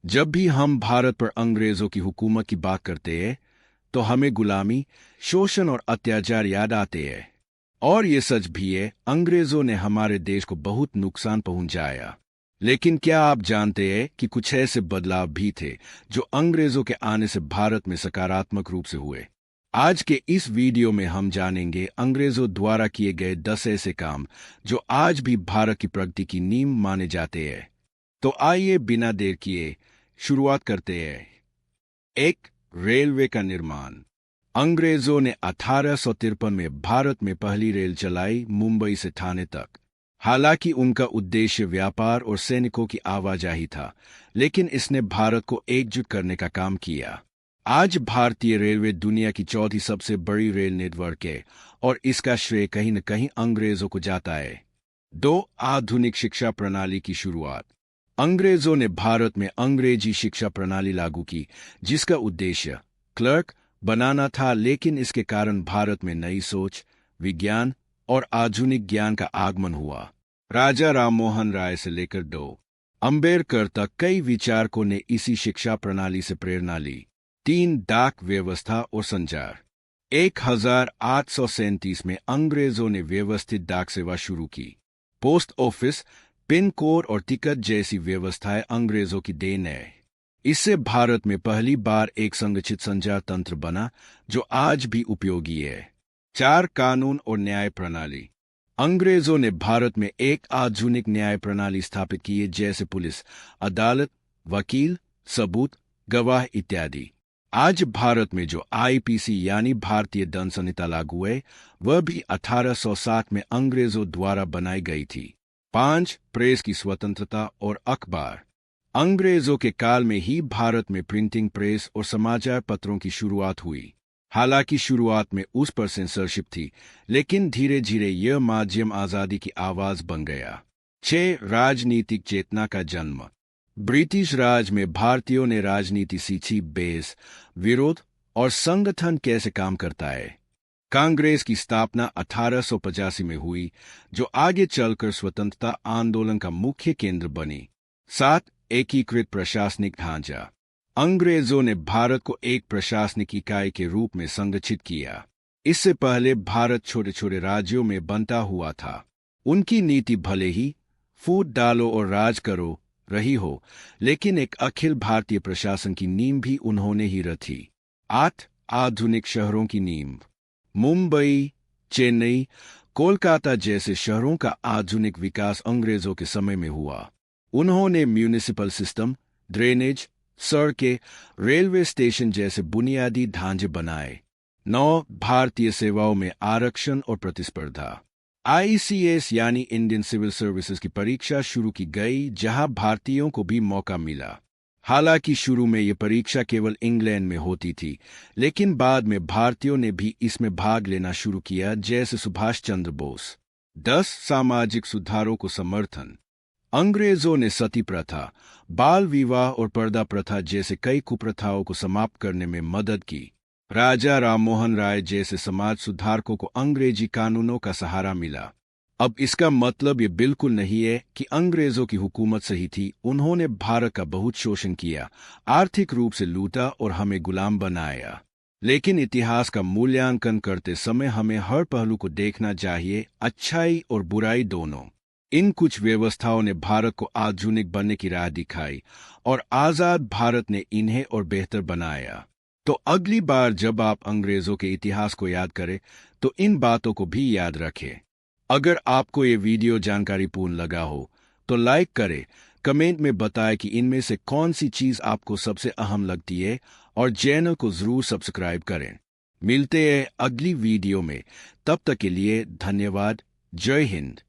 जब भी हम भारत पर अंग्रेजों की हुकूमत की बात करते हैं तो हमें गुलामी, शोषण और अत्याचार याद आते हैं। और ये सच भी है, अंग्रेजों ने हमारे देश को बहुत नुकसान पहुंचाया। लेकिन क्या आप जानते हैं कि कुछ ऐसे बदलाव भी थे जो अंग्रेजों के आने से भारत में सकारात्मक रूप से हुए। आज के इस वीडियो में हम जानेंगे अंग्रेजों द्वारा किए गए 10 ऐसे काम जो आज भी भारत की प्रगति की नींव माने जाते हैं। तो आइए बिना देर किए शुरुआत करते हैं। 1. रेलवे का निर्माण। अंग्रेजों ने 1853 में भारत में पहली रेल चलाई, मुंबई से ठाणे तक। हालांकि उनका उद्देश्य व्यापार और सैनिकों की आवाजाही था, लेकिन इसने भारत को एकजुट करने का काम किया। आज भारतीय रेलवे दुनिया की चौथी सबसे बड़ी रेल नेटवर्क है और इसका श्रेय कहीं न कहीं अंग्रेजों को जाता है। 2. आधुनिक शिक्षा प्रणाली की शुरुआत। अंग्रेजों ने भारत में अंग्रेजी शिक्षा प्रणाली लागू की, जिसका उद्देश्य क्लर्क बनाना था, लेकिन इसके कारण भारत में नई सोच, विज्ञान और आधुनिक ज्ञान का आगमन हुआ। राजा राममोहन राय से लेकर अम्बेडकर तक कई विचारकों ने इसी शिक्षा प्रणाली से प्रेरणा ली। 3. डाक व्यवस्था और संचार। 1837 में अंग्रेजों ने व्यवस्थित डाक सेवा शुरू की। पोस्ट ऑफिस, पिन कोड और टिकट जैसी व्यवस्थाएं अंग्रेजों की देन है। इससे भारत में पहली बार एक संगठित संचार तंत्र बना जो आज भी उपयोगी है। 4. कानून और न्याय प्रणाली। अंग्रेजों ने भारत में एक आधुनिक न्याय प्रणाली स्थापित की है, जैसे पुलिस, अदालत, वकील, सबूत, गवाह इत्यादि। आज भारत में जो आईपीसी यानी भारतीय दंड संहिता लागू है, वह भी 1860 में अंग्रेजों द्वारा बनाई गई थी। 5. प्रेस की स्वतंत्रता और अखबार। अंग्रेजों के काल में ही भारत में प्रिंटिंग प्रेस और समाचार पत्रों की शुरुआत हुई। हालांकि शुरुआत में उस पर सेंसरशिप थी, लेकिन धीरे धीरे यह माध्यम आजादी की आवाज बन गया। 6. राजनीतिक चेतना का जन्म। ब्रिटिश राज में भारतीयों ने राजनीति सीखी, बेस, विरोध और संगठन कैसे काम करता है। कांग्रेस की स्थापना 1885 में हुई, जो आगे चलकर स्वतंत्रता आंदोलन का मुख्य केंद्र बनी। 7. एकीकृत प्रशासनिक ढांचा। अंग्रेजों ने भारत को एक प्रशासनिक इकाई के रूप में संगठित किया। इससे पहले भारत छोटे छोटे राज्यों में बंटा हुआ था। उनकी नीति भले ही फूट डालो और राज करो रही हो, लेकिन एक अखिल भारतीय प्रशासन की नींव भी उन्होंने ही रखी। 8. आधुनिक शहरों की नींव। मुंबई, चेन्नई, कोलकाता जैसे शहरों का आधुनिक विकास अंग्रेजों के समय में हुआ। उन्होंने म्यूनिसिपल सिस्टम, ड्रेनेज, सड़कें, रेलवे स्टेशन जैसे बुनियादी ढांचे बनाए। 9. भारतीय सेवाओं में आरक्षण और प्रतिस्पर्धा। आईसीएस यानी इंडियन सिविल सर्विसेज की परीक्षा शुरू की गई, जहां भारतीयों को भी मौका मिला। हालांकि शुरू में ये परीक्षा केवल इंग्लैंड में होती थी, लेकिन बाद में भारतीयों ने भी इसमें भाग लेना शुरू किया, जैसे सुभाष चंद्र बोस। 10. सामाजिक सुधारों को समर्थन। अंग्रेजों ने सती प्रथा, बाल विवाह और पर्दा प्रथा जैसे कई कुप्रथाओं को समाप्त करने में मदद की। राजा राममोहन राय जैसे समाज सुधारकों को अंग्रेजी कानूनों का सहारा मिला। अब इसका मतलब ये बिल्कुल नहीं है कि अंग्रेजों की हुकूमत सही थी। उन्होंने भारत का बहुत शोषण किया, आर्थिक रूप से लूटा और हमें गुलाम बनाया। लेकिन इतिहास का मूल्यांकन करते समय हमें हर पहलू को देखना चाहिए, अच्छाई और बुराई दोनों। इन कुछ व्यवस्थाओं ने भारत को आधुनिक बनने की राह दिखाई और आजाद भारत ने इन्हें और बेहतर बनाया। तो अगली बार जब आप अंग्रेजों के इतिहास को याद करें तो इन बातों को भी याद रखें। अगर आपको ये वीडियो जानकारीपूर्ण लगा हो तो लाइक करें, कमेंट में बताएं कि इनमें से कौन सी चीज़ आपको सबसे अहम लगती है और चैनल को जरूर सब्सक्राइब करें। मिलते हैं अगली वीडियो में, तब तक के लिए धन्यवाद। जय हिंद।